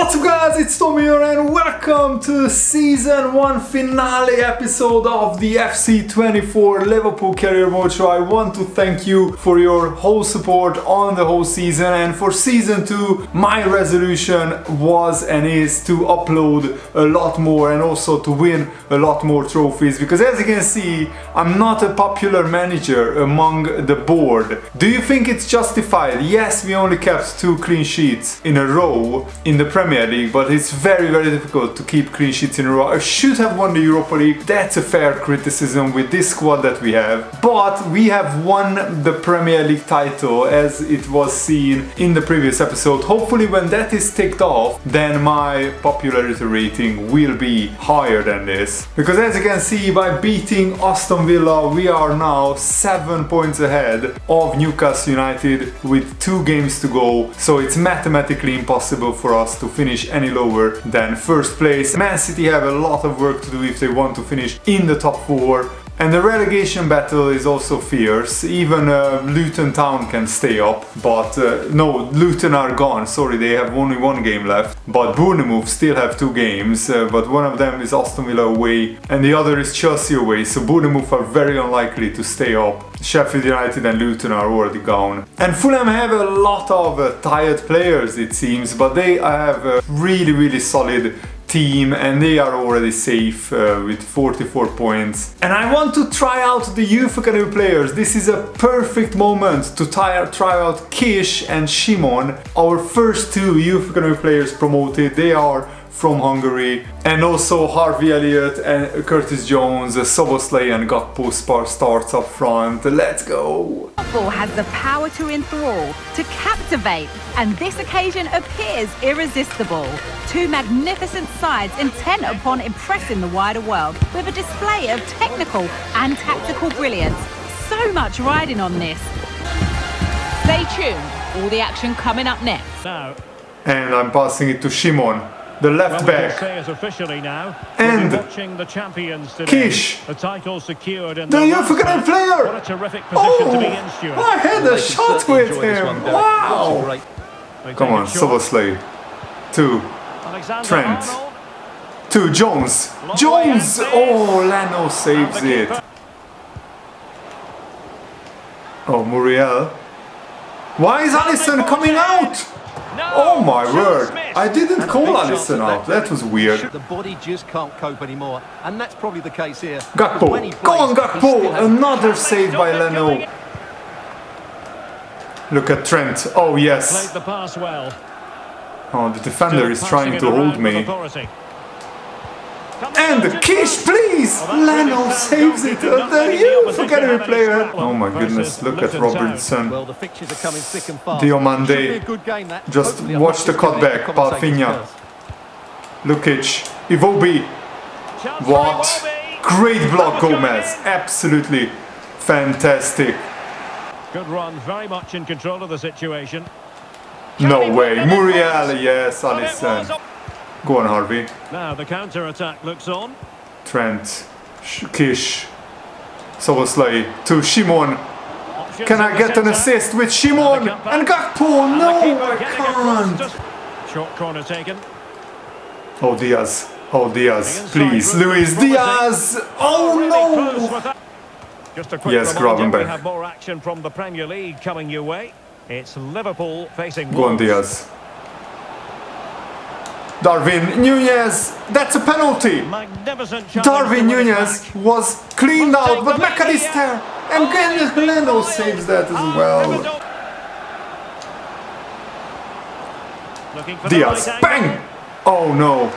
What's up guys, it's Tom here and welcome to Season 1 finale episode of the FC24 Liverpool Career Mode Show. I want to thank you for your whole support on the whole season, and for Season 2 my resolution was and is to upload a lot more and also to win a lot more trophies, because as you can see I'm not a popular manager among the board. Do you think it's justified? Yes, we only kept 2 clean sheets in a row in the Premier League, but it's very difficult to keep clean sheets in a row. I should have won the Europa League. That's a fair criticism with this squad that we have, but we have won the Premier League title as it was seen in the previous episode. Hopefully when that is ticked off, then my popularity rating will be higher than this, because as you can see, by beating Aston Villa we are now 7 points ahead of Newcastle United with 2 games to go, so it's mathematically impossible for us to finish any lower than first place. Man City have a lot of work to do if they want to finish in the top 4. And the relegation battle is also fierce. Even Luton Town can stay up, but no, Luton are gone. Sorry, they have only 1 game left. But Bournemouth still have 2 games, but one of them is Aston Villa away and the other is Chelsea away. So Bournemouth are very unlikely to stay up. Sheffield United and Luton are already gone. And Fulham have a lot of tired players, it seems, but they have a really solid team and they are already safe with 44 points. And I want to try out the youth academy players. This is a perfect moment to try out Kish and Shimon, our first 2 youth academy players promoted. They are from Hungary, and also Harvey Elliott and Curtis Jones, Soboslai and Gakpo starts up front. Let's go! Football has the power to enthrall, to captivate, and this occasion appears irresistible. 2 magnificent sides intent upon impressing the wider world with a display of technical and tactical brilliance. So much riding on this. Stay tuned, all the action coming up next. Now. And I'm passing it to Shimon, the left back, and Kish, the youth academy player. Oh, I had a shot with him. Wow! Come on, Soboslai. 2 Trent. 2 Jones. Jones! Oh, Leno saves it. Oh, Muriel. Why is Alisson coming out? Oh my word! I didn't call Alisson out. That was weird. The body just can't cope anymore, and that's probably the case here. Gakpo! Go on, Gakpo! Another save by Leno. Look at Trent. Oh yes. Oh, the defender is trying to hold me. And Kish, please! Leno saves it. The youth academy player. Oh my goodness! Look at Robertson. Diomande. Just watch the cutback. Palfinha. Lukic. Iwobi. What? Great block, Gomez. Absolutely fantastic. Good run. Very much in control of the situation. No way. Muriel. Yes, Alisson. Go on, Harvey. Now the counter-attack looks on. Trent, Kish, Soboslai to Shimon. Can I get an assist with Shimon? And Gakpo? No, I can't. Short corner taken. Oh, Diaz. Oh, Diaz. Please, Luis Diaz. Oh, no. Yes, Gravenberch. We have more action from the Premier League coming your way. It's Liverpool facing Go on, Diaz. Darwin Nunez, that's a penalty. Darwin Nunez was cleaned out, but McAllister and Leno saves that as well. Diaz, bang! Oh no.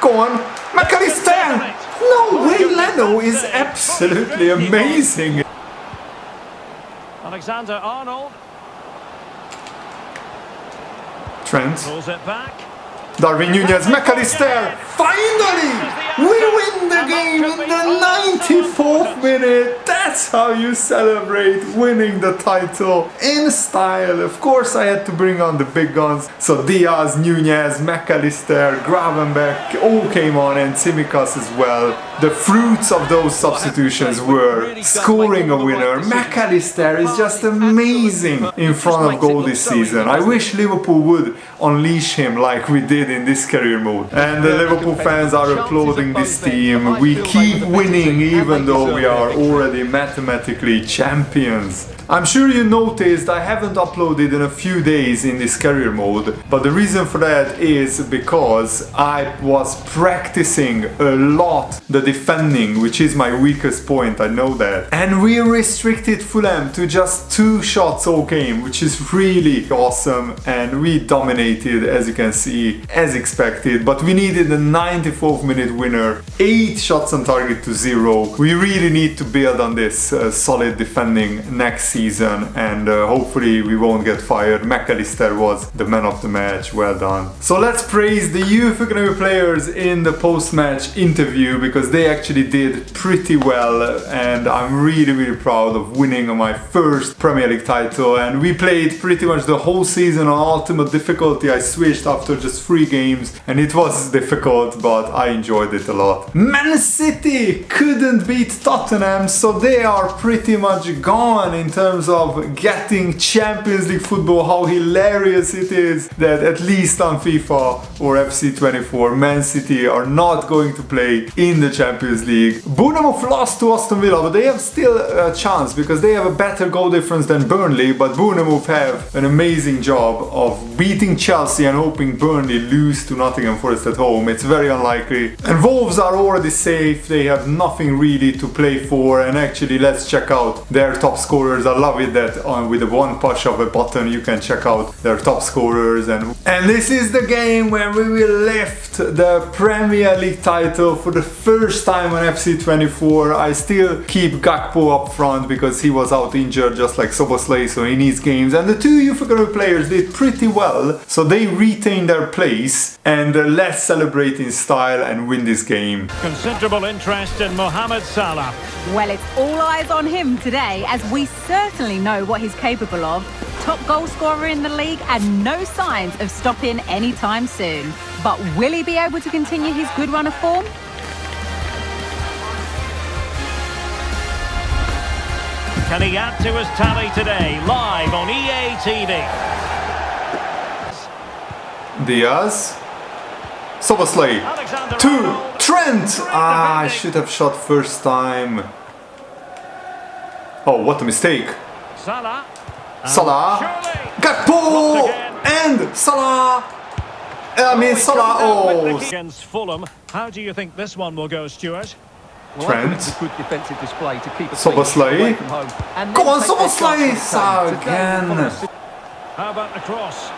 Go on, McAllister! No way, Leno is absolutely amazing. Alexander-Arnold. Trent. Pulls it back. Darwin Nunez, McAllister, finally! We win the game in the 94th minute. That's how you celebrate winning the title in style. Of course, I had to bring on the big guns. So Diaz, Nunez, McAllister, Gravenberch all came on, and Tsimikas as well. The fruits of those substitutions were scoring a winner. McAllister is just amazing in front of goal this season. I wish Liverpool would unleash him like we did in this career mode. And the Liverpool fans are applauding this team. We keep winning even though we are already mathematically champions. I'm sure you noticed I haven't uploaded in a few days in this career mode, but the reason for that is because I was practicing a lot the defending, which is my weakest point, I know that. And we restricted Fulham to just 2 shots all game, which is really awesome, and we dominated, as you can see, as expected, but we needed a 94th minute winner, 8 shots on target to 0. We really need to build on this solid defending next season, and hopefully we won't get fired. McAllister was the man of the match, well done. So let's praise the youth academy players in the post-match interview, because they actually did pretty well, and I'm really proud of winning my first Premier League title. And we played pretty much the whole season on ultimate difficulty. I switched after just 3 games and it was difficult, but I enjoyed it a lot. Man City couldn't beat Tottenham, so they are pretty much gone in terms of getting Champions League football. How hilarious it is that at least on FIFA or FC24 Man City are not going to play in the Champions League. Bournemouth lost to Aston Villa, but they have still a chance because they have a better goal difference than Burnley, but Bournemouth have an amazing job of beating Chelsea and hoping Burnley lose to Nottingham Forest at home. It's very unlikely. And Wolves are already safe, they have nothing really to play for, and actually let's check out their top scorers. I love it that with the one push of a button you can check out their top scorers, and this is the game where we will lift the Premier League title for the first time on FC24. I still keep Gakpo up front because he was out injured just like Soboslai, so he needs games, and the 2 youth academy players did pretty well, so they retain their place, and let's celebrate in style and win this game. Considerable interest in Mohamed Salah. Well, it's all eyes on him today, as we certainly know what he's capable of. Top goal scorer in the league and no signs of stopping anytime soon. But will he be able to continue his good run of form? Can he add to his tally today? Live on EA TV. Diaz. Soboslai. To Trent! I should have shot first time. Oh, what a mistake. Salah. Gakpo! And Salah! Salah, oh! Against Fulham. How do you think this one will go, Stuart? Well, Trent. it's a good defensive display to keep a Soboslai. away from home. And Go then on, take their Soboslai! chances Again! How about the cross?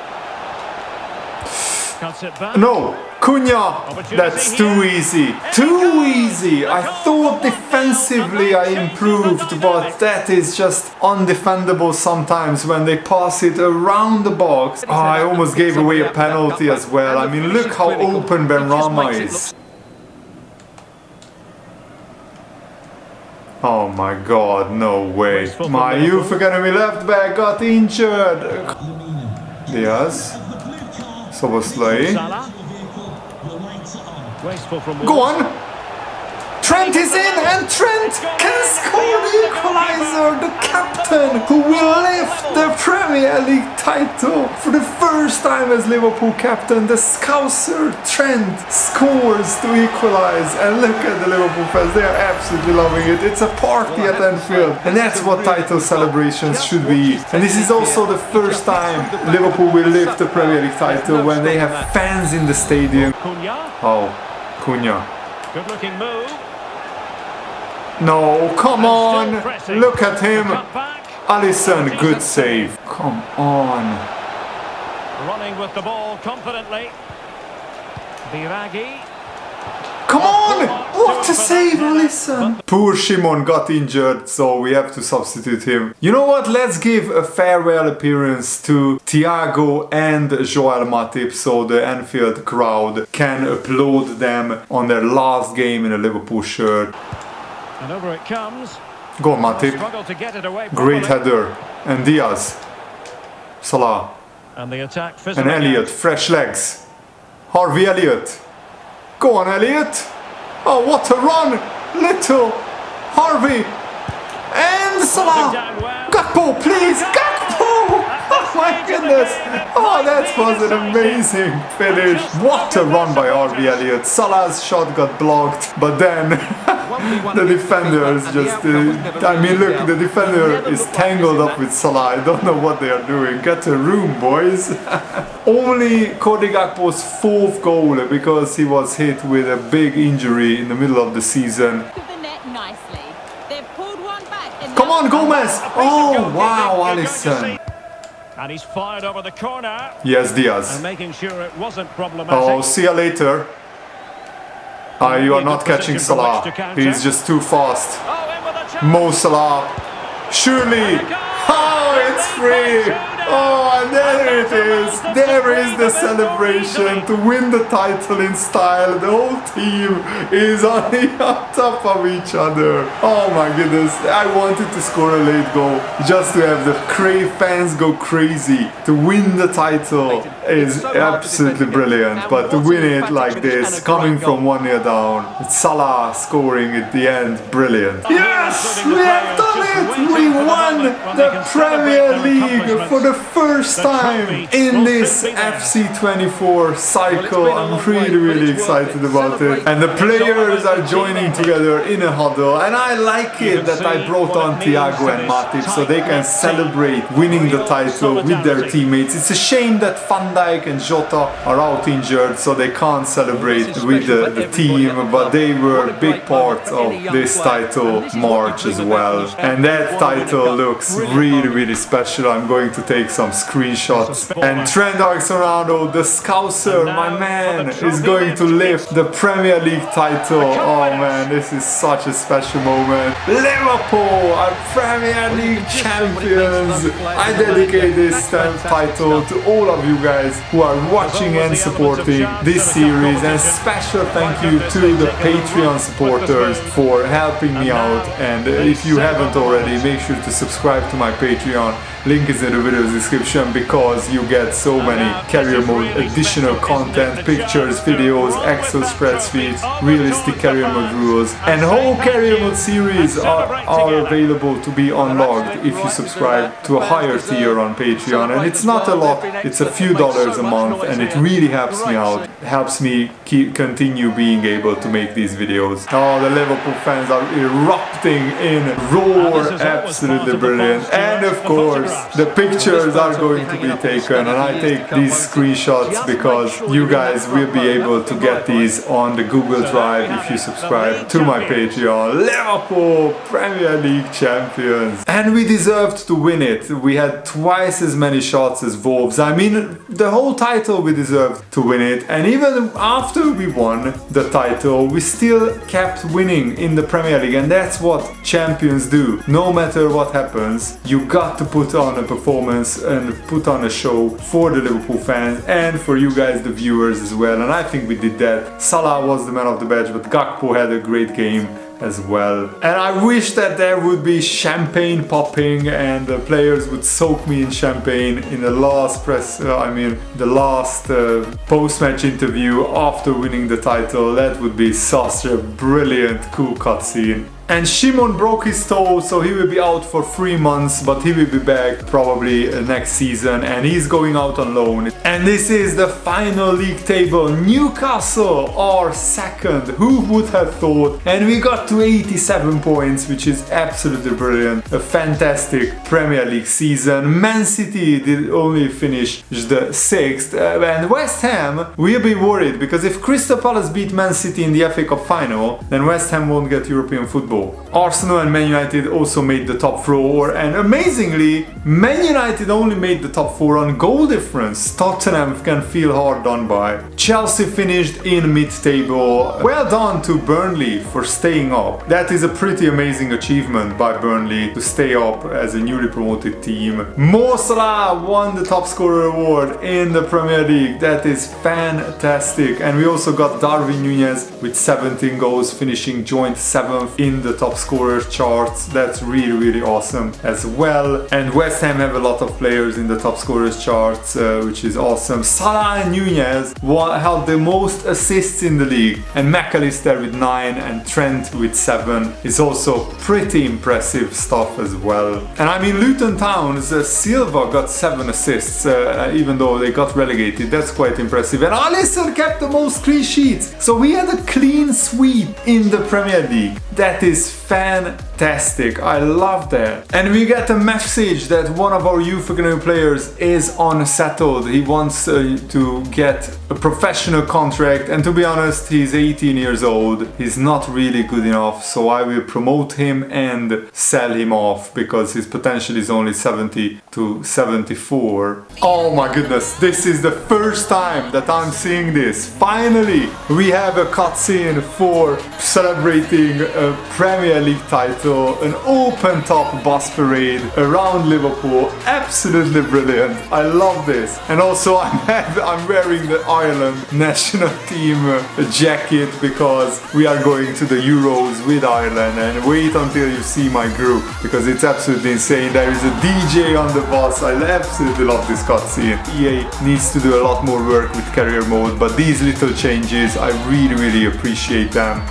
Cuts it back. No! Cunha! That's too easy. Too easy! I thought defensively I improved, but that is just undefendable sometimes when they pass it around the box. Oh, I almost gave away a penalty as well. I mean, look how open Benrahma is. Oh my god, no way. My youth academy left back got injured. Diaz. Soboslai. Go on! Trent is in, and Trent can score the equaliser, the captain who will lift the Premier League title for the first time as Liverpool captain. The Scouser Trent scores to equalise, and look at the Liverpool fans, they are absolutely loving it. It's a party at Anfield, and that's what title celebrations should be. And this is also the first time Liverpool will lift the Premier League title when they have fans in the stadium. Oh, Cunha. Good looking move. No, come on! Look at him! Alisson, good save. Come on. Running with the ball confidently. Biragi. Come on! What a save, listen! Poor Shimon got injured, so we have to substitute him. You know what? Let's give a farewell appearance to Thiago and Joel Matip so the Anfield crowd can applaud them on their last game in a Liverpool shirt. And over it comes. Go on, Matip. Struggled to get it away Great properly. header. And Diaz. Salah. And the attack And fizzling Elliott. out. Fresh legs. Harvey Elliott. Go on, Elliott. Oh, what a run! Little Harvey and Salah. Gakpo, please, Gakpo! Oh my goodness! Oh, that was an amazing finish. What a run by Harvey Elliott. Salah's shot got blocked, but then the defenders just. I mean, look, the defender is tangled up with Salah. I don't know what they are doing. Get a room, boys. Only Cody Gakpo's 4th goal because he was hit with a big injury in the middle of the season. The net nicely. They've pulled one back. And Come on, Gomez! Oh, wow, Alisson. And he's fired over the corner. Yes, Diaz. And making sure it wasn't problematic. Oh, see you later. You are not catching Salah. He's just too fast. Oh, in with a chance. Mo Salah. Surely. Oh, it's free. Oh, and there it is. There is the celebration to win the title in style. The whole team is on top of each other. Oh my goodness. I wanted to score a late goal just to have the Crave fans go crazy. To win the title is absolutely brilliant. But to win it like this, coming from 1-0 down, with Salah scoring at the end, brilliant. Yes! We have done it! We won the Premier League for the first time in this FC24 cycle. I'm really excited about it. And the players are joining together in a huddle. And I like it that I brought on Thiago and Matip so they can celebrate winning the title with their teammates. It's a shame that Van Dijk and Jota are out injured so they can't celebrate with the team, but they were a big part of this title march as well. And that title looks really special. I'm going to take some screenshots. And Trent Alexander-Arnold, the Scouser, my man, is going to lift the Premier League title. Oh man, this is such a special moment. Liverpool are Premier League champions. I dedicate this title to all of you guys who are watching and supporting this series, and special thank you to the Patreon supporters for helping me out. And if you haven't already, make sure to subscribe to my Patreon. Link is in the video description because you get so many career mode additional content, pictures, videos, Excel spreadsheets, realistic career mode rules, and whole career mode series are available to be unlocked if you subscribe to a higher tier on Patreon. And it's not a lot, it's a few dollars a month, and it really helps me out, helps me continue being able to make these videos. Oh, the Liverpool fans are erupting in roar, absolutely brilliant. And of course, the pictures are going to be taken, and I take these screenshots because you guys will be able to get these on the Google Drive if you subscribe to my Patreon. Liverpool Premier League champions, and we deserved to win it. We had twice as many shots as Wolves. I mean, the whole title we deserved to win it, and even after we won the title, we still kept winning in the Premier League, and that's what champions do. No matter what happens, you got to put on a performance and put on a show for the Liverpool fans and for you guys, the viewers, as well. And I think we did that. Salah was the man of the match, but Gakpo had a great game as well. And I wish that there would be champagne popping and the players would soak me in champagne in the last post-match interview after winning the title. That would be such a brilliant, cool cutscene. And Shimon broke his toe, so he will be out for 3 months, but he will be back probably next season, and he's going out on loan. And this is the final league table. Newcastle are second. Who would have thought? And we got to 87 points, which is absolutely brilliant. A fantastic Premier League season. Man City did only finish the 6th, and West Ham will be worried because if Crystal Palace beat Man City in the FA Cup final, then West Ham won't get European football. football. Arsenal and Man United also made the top 4, and amazingly, Man United only made the top 4 on goal difference. Tottenham can feel hard done by. Chelsea finished in mid-table. Well done to Burnley for staying up. That is a pretty amazing achievement by Burnley to stay up as a newly promoted team. Mo Salah won the top scorer award in the Premier League. That is fantastic. And we also got Darwin Núñez with 17 goals, finishing joint 7th in the top scorer charts. That's really awesome as well. And West Ham have a lot of players in the top scorers charts, which is awesome. Salah and Núñez held the most assists in the league, and McAllister with 9 and Trent with 7 is also pretty impressive stuff as well. And I mean, Luton Town's Silva got 7 assists, even though they got relegated. That's quite impressive. And Alisson kept the most clean sheets, so we had a clean sweep in the Premier League. That is fantastic. I love that. And we get a message that one of our youth academy players is unsettled. He wants to get a professional contract, and to be honest, he's 18 years old. He's not really good enough, so I will promote him and sell him off because his potential is only 70 to 74. Oh my goodness, this is the first time that I'm seeing this. Finally, we have a cutscene for celebrating a Premier League title, an open top bus parade around Liverpool. Absolutely brilliant. I love this. And also I'm wearing the Ireland national team jacket because we are going to the Euros with Ireland, and wait until you see my group because it's absolutely insane. There is a DJ on the bus. I absolutely love this cutscene. EA needs to do a lot more work with career mode, but these little changes, I really appreciate them.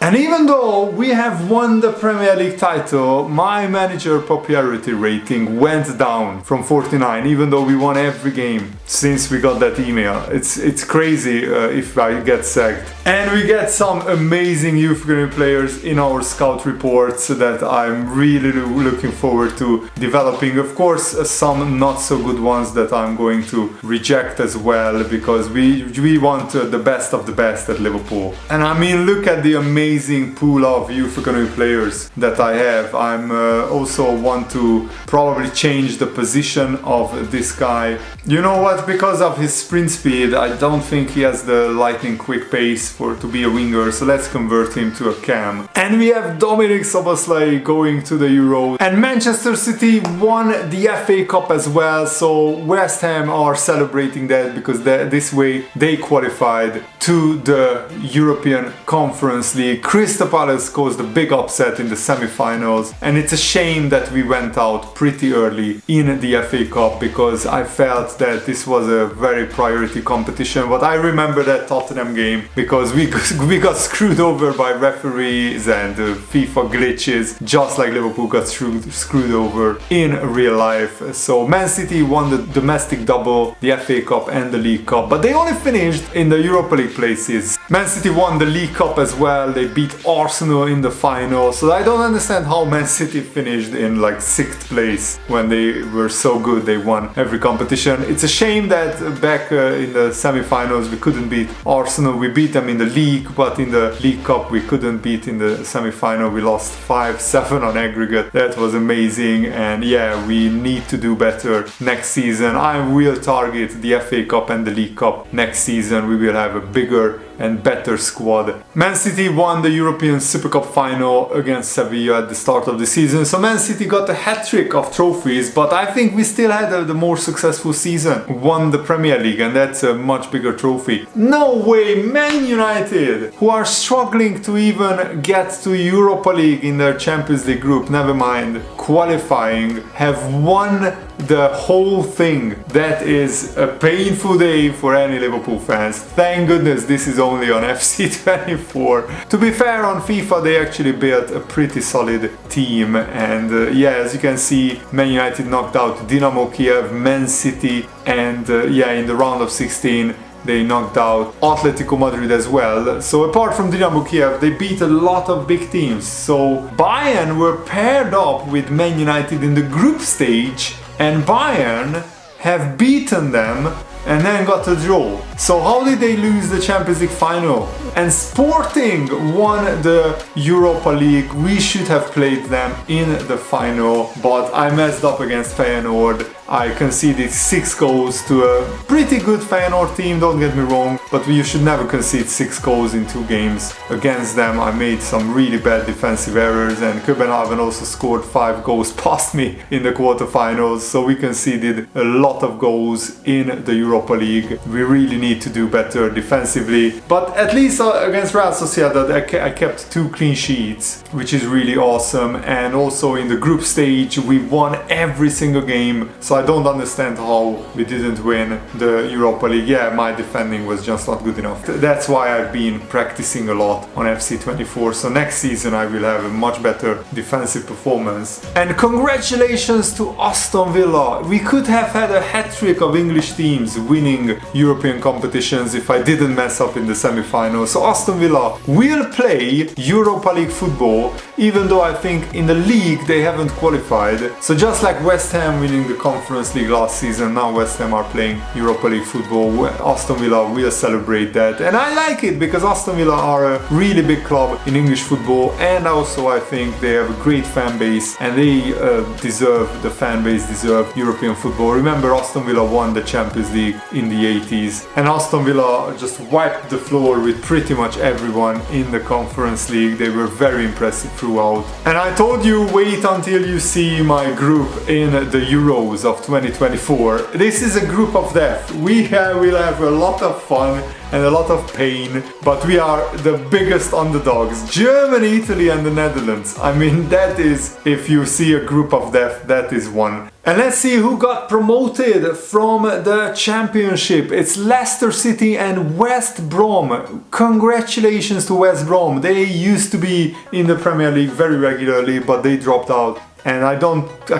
And even though we have won the Premier League title, my manager popularity rating went down from 49, even though we won every game since we got that email. It's crazy if I get sacked. And we get some amazing youth academy players in our scout reports that I'm really looking forward to developing. Of course, some not so good ones that I'm going to reject as well, because we want the best of the best at Liverpool. And I mean, look at the amazing pool of youth academy players that I have. I'm also want to probably change the position of this guy. You know what? Because of his sprint speed, I don't think he has the lightning quick pace to be a winger, so let's convert him to a cam. And we have Dominic Szoboszlai going to the Euro. And Manchester City won the FA Cup as well, so West Ham are celebrating that because this way they qualified to the European Conference League. Crystal Palace caused a big upset in the semi-finals, and it's a shame that we went out pretty early in the FA Cup because I felt that this was a very priority competition. But I remember that Tottenham game because we got screwed over by referees and FIFA glitches, just like Liverpool got screwed over in real life. So Man City won the domestic double, the FA Cup and the League Cup, but they only finished in the Europa League places. Man City won the League Cup as well. They beat Arsenal in the final, so I don't understand how Man City finished in like 6th place when they were so good. They won every competition. It's a shame that back in the semi-finals we couldn't beat Arsenal. We beat them in the league, but in the League Cup we couldn't beat in the semi-final. We lost 5-7 on aggregate. That was amazing, and yeah, we need to do better next season. I will target the FA Cup and the League Cup next season. We will have a bigger and better squad. Man City won the European Super Cup final against Sevilla at the start of the season, so Man City got a hat-trick of trophies, but I think we still had the more successful season. Won the Premier League, and that's a much bigger trophy. No way, Man United, who are struggling to even get to Europa League in their Champions League group, never mind qualifying, have won the whole thing. That is a painful day for any Liverpool fans. Thank goodness this is only on FC24. To be fair, on FIFA they actually built a pretty solid team, and yeah, as you can see, Man United knocked out Dynamo Kiev, Man City, and yeah, in the round of 16 they knocked out Atletico Madrid as well. So apart from Dynamo Kiev, they beat a lot of big teams. So Bayern were paired up with Man United in the group stage, and Bayern have beaten them and then got a draw. So how did they lose the Champions League final? And Sporting won the Europa League. We should have played them in the final, but I messed up against Feyenoord. I conceded 6 goals to a pretty good Feyenoord team, don't get me wrong, but you should never concede 6 goals in 2 games. Against them I made some really bad defensive errors, and TomFIFAHeaven also scored 5 goals past me in the quarterfinals, so we conceded a lot of goals in the Europa League. We really need to do better defensively, but at least against Real Sociedad I kept 2 clean sheets, which is really awesome, and also in the group stage we won every single game, so I don't understand how we didn't win the Europa League. Yeah, my defending was just not good enough. That's why I've been practicing a lot on FC24, so next season I will have a much better defensive performance. And congratulations to Aston Villa. We could have had a hat-trick of English teams winning European competitions if I didn't mess up in the semi-finals. So Aston Villa will play Europa League football, even though I think in the league they haven't qualified. So just like West Ham winning the Conference League last season, now West Ham are playing Europa League football. Aston Villa will celebrate that, and I like it because Aston Villa are a really big club in English football, and also I think they have a great fan base, and they the fan base deserve European football. Remember, Aston Villa won the Champions League in the 80s, and Aston Villa just wiped the floor with pretty much everyone in the Conference League. They were very impressive throughout, and I told you, wait until you see my group in the Euros of 2024. This is a group of death. We will have a lot of fun and a lot of pain, but we are the biggest underdogs. Germany, Italy and the Netherlands. I mean, that is, if you see a group of death, that is one. And let's see who got promoted from the championship. It's Leicester City and West Brom. Congratulations to West Brom. They used to be in the Premier League very regularly, but they dropped out. And I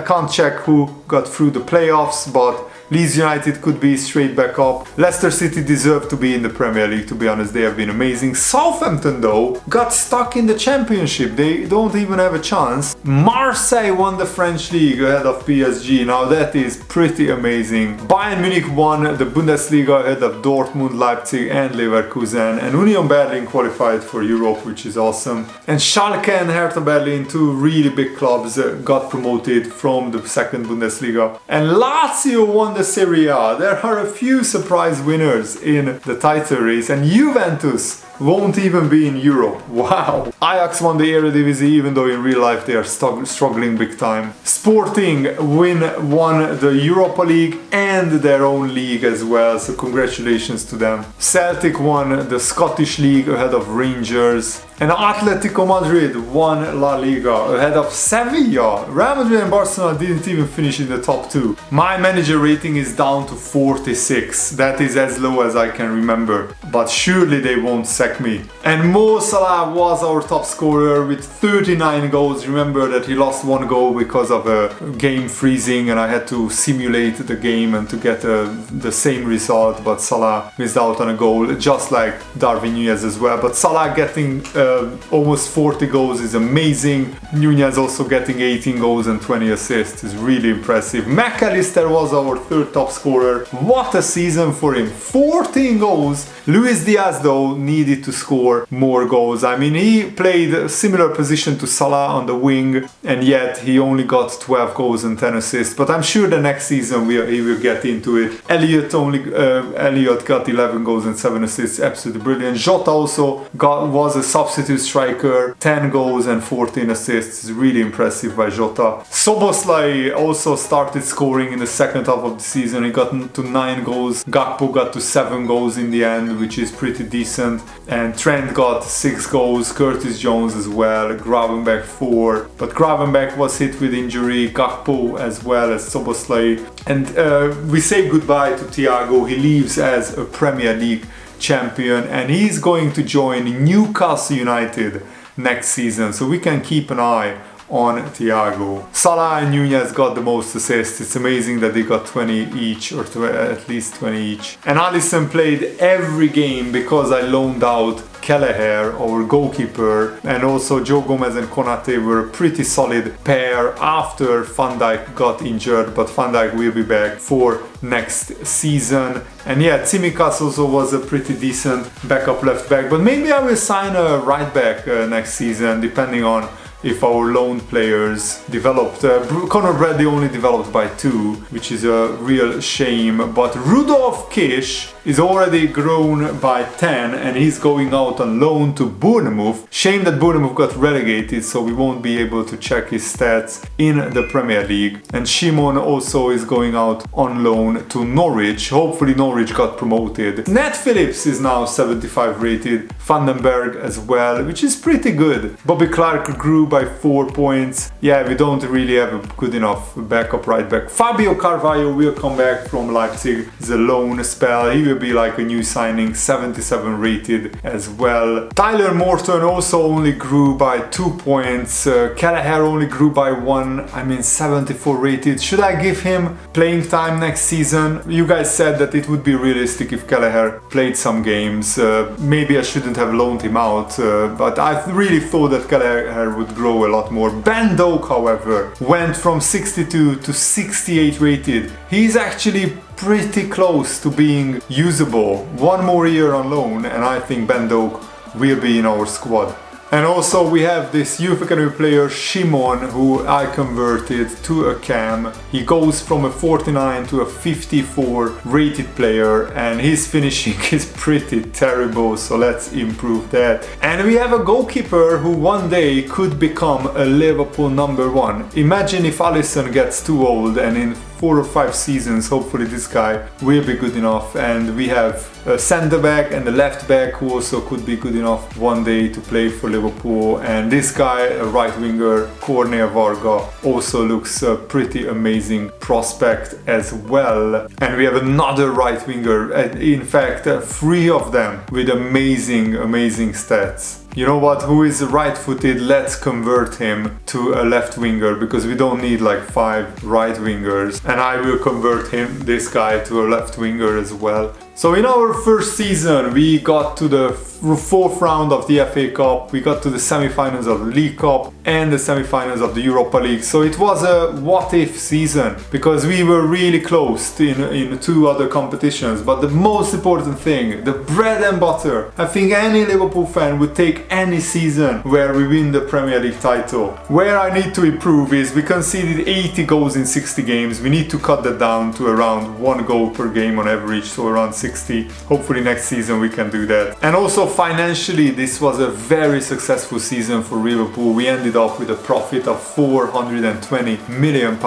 can't check who got through the playoffs, but Leeds United could be straight back up. Leicester City deserve to be in the Premier League, to be honest. They have been amazing. Southampton, though, got stuck in the Championship. They don't even have a chance. Marseille won the French League ahead of PSG. Now that is pretty amazing. Bayern Munich won the Bundesliga ahead of Dortmund, Leipzig and Leverkusen. And Union Berlin qualified for Europe, which is awesome. And Schalke and Hertha Berlin, 2 really big clubs, got promoted from the second Bundesliga. And Lazio won the Serie A. There are a few surprise winners in the title race, and Juventus won't even be in Europe. Wow. Ajax won the Eredivisie, even though in real life they are struggling big time. Sporting won the Europa League and their own league as well, so congratulations to them. Celtic won the Scottish League ahead of Rangers. And Atletico Madrid won La Liga ahead of Sevilla. Real Madrid and Barcelona didn't even finish in the top 2. My manager rating is down to 46. That is as low as I can remember. But surely they won't sack me. And Mo Salah was our top scorer with 39 goals. Remember that he lost 1 goal because of a game freezing, and I had to simulate the game and to get the same result. But Salah missed out on a goal, just like Darwin Núñez as well. But Salah getting almost 40 goals is amazing. Núñez also getting 18 goals and 20 assists is really impressive. McAllister was our 3rd top scorer. What a season for him. 14 goals. Luis Diaz, though, needed to score more goals. I mean, he played a similar position to Salah on the wing, and yet he only got 12 goals and 10 assists. But I'm sure the next season he will get into it. Elliott got 11 goals and 7 assists. Absolutely brilliant. Jota also was a substitute striker, 10 goals and 14 assists. It's really impressive by Jota. Szoboszlai also started scoring in the second half of the season. He got to 9 goals. Gakpo got to 7 goals in the end, which is pretty decent. And Trent got 6 goals. Curtis Jones as well. Gravenberch 4. But Gravenberch was hit with injury. Gakpo as well as Szoboszlai. And we say goodbye to Thiago. He leaves as a Premier League champion, and he's going to join Newcastle United next season, so we can keep an eye on Thiago. Salah and Nunez got the most assists. It's amazing that they got 20 each, or at least 20 each. And Alisson played every game because I loaned out Kelleher, our goalkeeper, and also Joe Gomez and Konate were a pretty solid pair after Van Dijk got injured, but Van Dijk will be back for next season. And yeah, Tsimikas also was a pretty decent backup left back, but maybe I will sign a right back next season, depending on if our loan players developed. Conor Bradley only developed by 2, which is a real shame, but Rudolf Kish is already grown by 10 and he's going out on loan to Bournemouth. Shame that Bournemouth got relegated, so we won't be able to check his stats in the Premier League. And Shimon also is going out on loan to Norwich. Hopefully Norwich got promoted. Nat Phillips is now 75 rated, Vandenberg as well, which is pretty good. Bobby Clark grew by 4 points. Yeah, we don't really have a good enough backup right back. Fabio Carvalho will come back from Leipzig. It's a loan spell. He will be like a new signing, 77 rated as well. Tyler Morton also only grew by 2 points. Kelleher only grew by 1. I mean, 74 rated. Should I give him playing time next season? You guys said that it would be realistic if Kelleher played some games. Maybe I shouldn't have loaned him out, but I really thought that Kelleher would grow a lot more. Ben Doak, however, went from 62 to 68 rated. He's actually pretty close to being usable. One more year on loan and I think Ben Doak will be in our squad. And also we have this youth academy player Shimon, who I converted to a cam. He goes from a 49 to a 54 rated player and his finishing is pretty terrible, so let's improve that. And we have a goalkeeper who one day could become a Liverpool #1. Imagine if Alisson gets too old and in 4 or 5 seasons hopefully this guy will be good enough. And we have a centre back and a left back who also could be good enough one day to play for Liverpool. And this guy, a right winger, Cornea Varga, also looks a pretty amazing prospect as well. And we have another right winger, in fact 3 of them with amazing stats. You know what, who is right-footed, let's convert him to a left winger, because we don't need like 5 right wingers. And I will convert this guy to a left winger as well. So in our first season we got to the 4th round of the FA Cup, we got to the semi-finals of the League Cup and the semi-finals of the Europa League. So it was a what-if season, because we were really close in 2 other competitions. But the most important thing, the bread and butter, I think any Liverpool fan would take any season where we win the Premier League title. Where I need to improve is we conceded 80 goals in 60 games. We need to cut that down to around 1 goal per game on average, so around 60. Hopefully next season we can do that. And also financially, this was a very successful season for Liverpool. We ended up with a profit of £420 million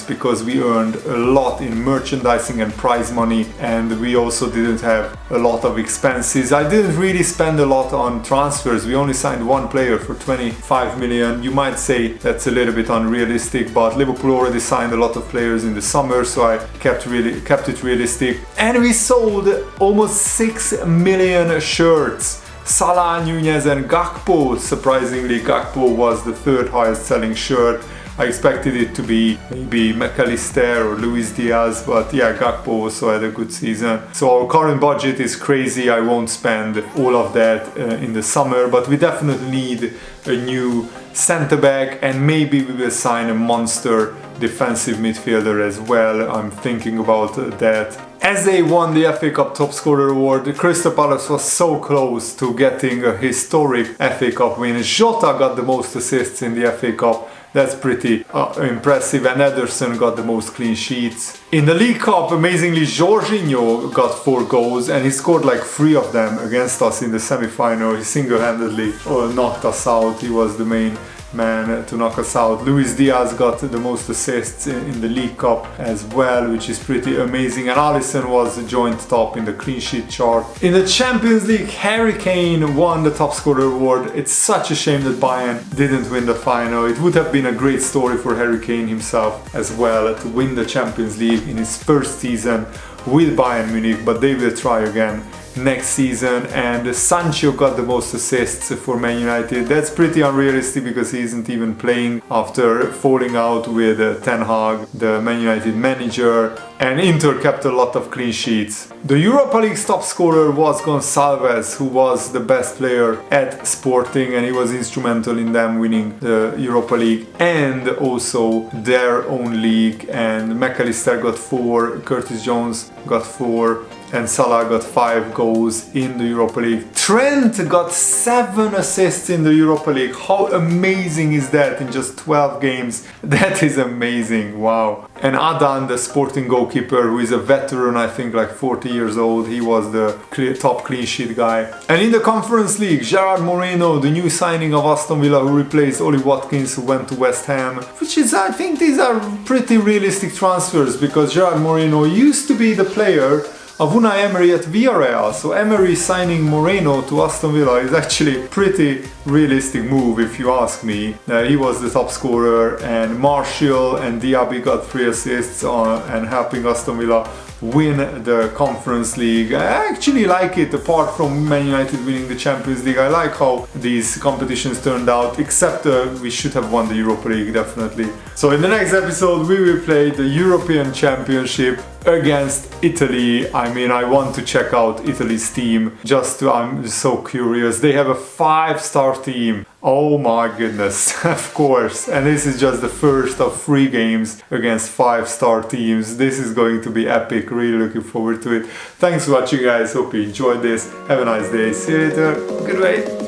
because we earned a lot in merchandising and prize money, and we also didn't have a lot of expenses. I didn't really spend a lot on transfers. We only signed 1 player for 25 million. You might say that's a little bit unrealistic, but Liverpool already signed a lot of players in the summer, so I kept it realistic. And we sold almost 6 million shirts. Salah, Nunez and Gakpo. Surprisingly, Gakpo was the 3rd highest selling shirt. I expected it to be maybe McAllister or Luis Diaz, but yeah, Gakpo also had a good season. So our current budget is crazy. I won't spend all of that in the summer, but we definitely need a new centre back, and maybe we will sign a monster defensive midfielder as well. I'm thinking about that. As they won the FA Cup Top Scorer Award, Crystal Palace was so close to getting a historic FA Cup win. Jota got the most assists in the FA Cup. That's pretty impressive, and Ederson got the most clean sheets. In the League Cup, amazingly, Jorginho got 4 goals and he scored like 3 of them against us in the semi-final. He single-handedly knocked us out. He was the main man to knock us out. Luis Diaz got the most assists in the League Cup as well, which is pretty amazing, and Alisson was joint top in the clean sheet chart. In the Champions League, Harry Kane won the top scorer award. It's such a shame that Bayern didn't win the final. It would have been a great story for Harry Kane himself as well to win the Champions League in his first season with Bayern Munich, but they will try again next season. And Sancho got the most assists for Man United. That's pretty unrealistic because he isn't even playing after falling out with Ten Hag, the Man United manager, and Inter kept a lot of clean sheets. The Europa League's top scorer was Gonçalves, who was the best player at Sporting, and he was instrumental in them winning the Europa League and also their own league. And McAllister got 4, Curtis Jones got 4, and Salah got 5 goals in the Europa League. Trent got 7 assists in the Europa League. How amazing is that in just 12 games? That is amazing, wow. And Adan, the Sporting goalkeeper, who is a veteran, I think like 40 years old, he was the top clean sheet guy. And in the Conference League, Gerard Moreno, the new signing of Aston Villa, who replaced Ollie Watkins, who went to West Ham, which is, I think these are pretty realistic transfers because Gerard Moreno used to be the player of Unai Emery at Villarreal. So Emery signing Moreno to Aston Villa is actually a pretty realistic move if you ask me. He was the top scorer, and Martial and Diaby got 3 assists and helping Aston Villa win the Conference League. I actually like it, apart from Man United winning the Champions League. I like how these competitions turned out, except we should have won the Europa League, definitely. So in the next episode we will play the European Championship against Italy. I mean, I want to check out Italy's team, I'm so curious. They have a 5-star team. Oh my goodness, of course. And this is just the first of 3 games against 5-star teams. This is going to be epic, really looking forward to it. Thanks for watching guys, hope you enjoyed this. Have a nice day, see you later, goodbye.